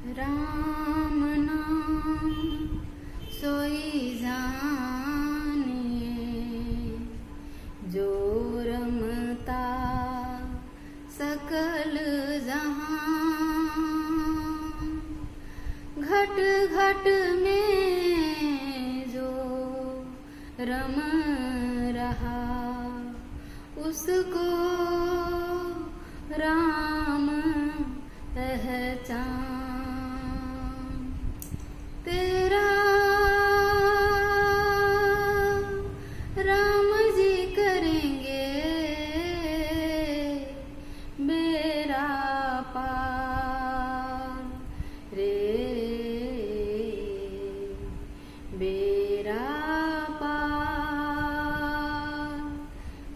राम नाम सोई जानिए, जो रमता सकल जहां। घट घट में जो रम रहा, उसको राम पहचान। तेरा राम जी करेंगे बेड़ा पार रे, बेड़ा पार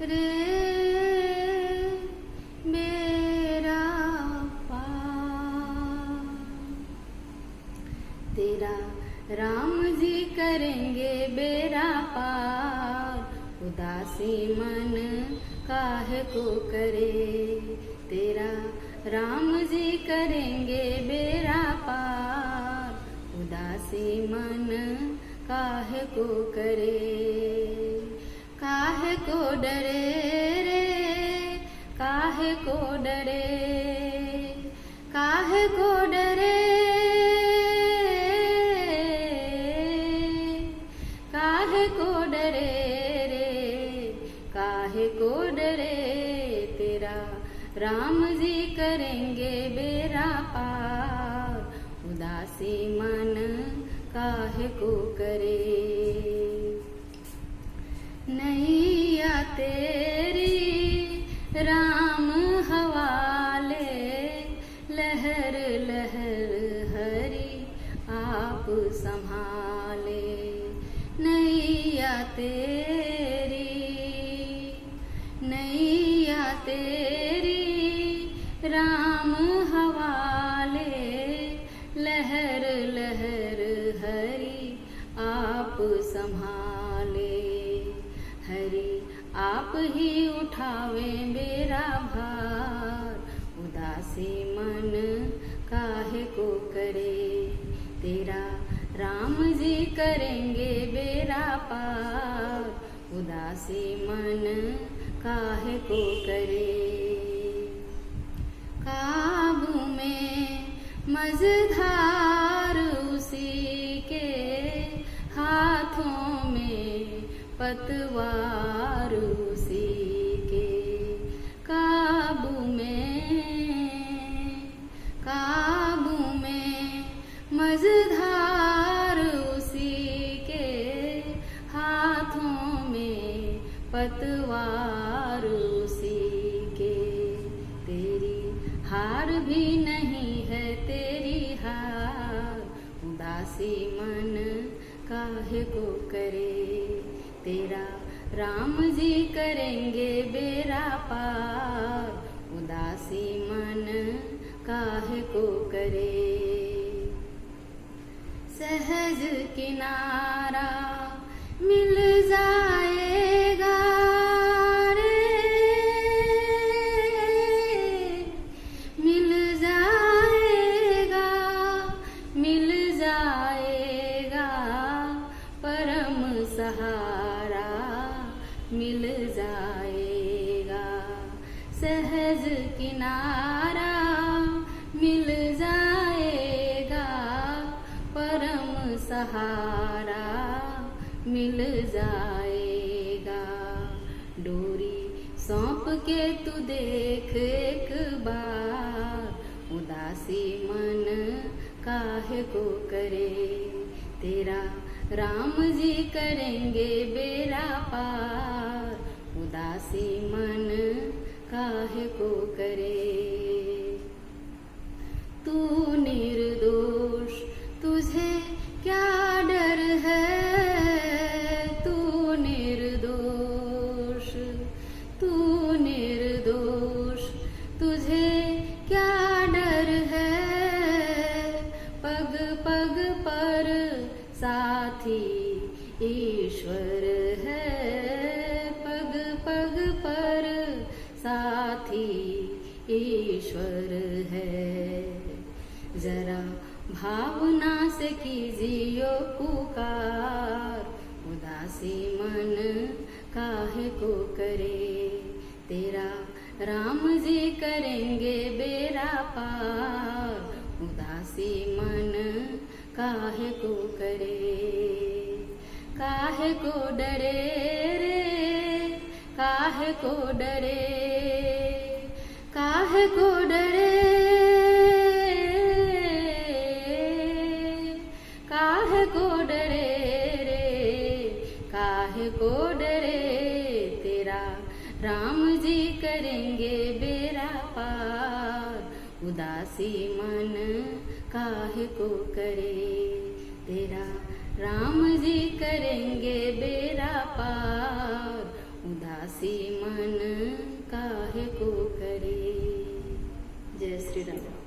रे, तेरा राम जी करेंगे बेड़ा पार। उदासी मन काहे को करे, तेरा राम जी करेंगे बेड़ा पार। उदासी मन काहे को करे, काहे को डरे रे, काहे को डरे, काहे को डरे, काहे को डरे रे, काहे को डरे। तेरा राम जी करेंगे बेड़ा पार। उदासी मन काहे को करे, नैया तेरी राम हवाले। लहर लहर हरि आप संभाले, नैया तेरी, नैया तेरी राम हवाले। लहर लहर हरि आप संभाले, हरि आप ही उठावे बेड़ा भार। उदासी मन काहे को करे, तेरा राम जी करेंगे बेड़ा पार। उदासी मन काहे को करे, काबू में मझधार उसी के, हाथों में पतवार उसी के। काबू में मझधार उसी के, हाथों में पतवार उसी के। तेरी हार भी नहीं है तेरी हार। उदासी मन काहे को करे, तेरा राम जी करेंगे बेड़ा पार। उदासी मन काहे को करे, सहज किनारा मिल जाएगा रे, मिल जाएगा, मिल जाएगा। परम सहारा मिल जाएगा, सहज किनारा मिल जाएगा। परम सहारा मिल जाएगा। डोरी सौंप के तू देख एक बार। उदासी मन काहे को करे, तेरा राम जी करेंगे बेड़ा पार। उदासी मन काहे को करे, तू निर्दोष तुझे क्या डर है। तू निर्दोष, तू निर्दोष तुझे क्या डर है। पग पग पर साथी ईश्वर है, पग पग पर साथी ईश्वर है। जरा भावना से कीजियो पुकार, उदासी मन काहे को करे, तेरा राम जी करेंगे बेरा पार, उदासी मन काहे को करे। काहे को डरे रे, काहे को डरे, काहे को डरे, काहे को डरे रे, काहे को डरे, तेरा राम जी करेंगे बेरा पार, उदासी मन काहे को करे, तेरा राम जी करेंगे बेरा पार, उदासी मन काहे को करे। जय श्री राम।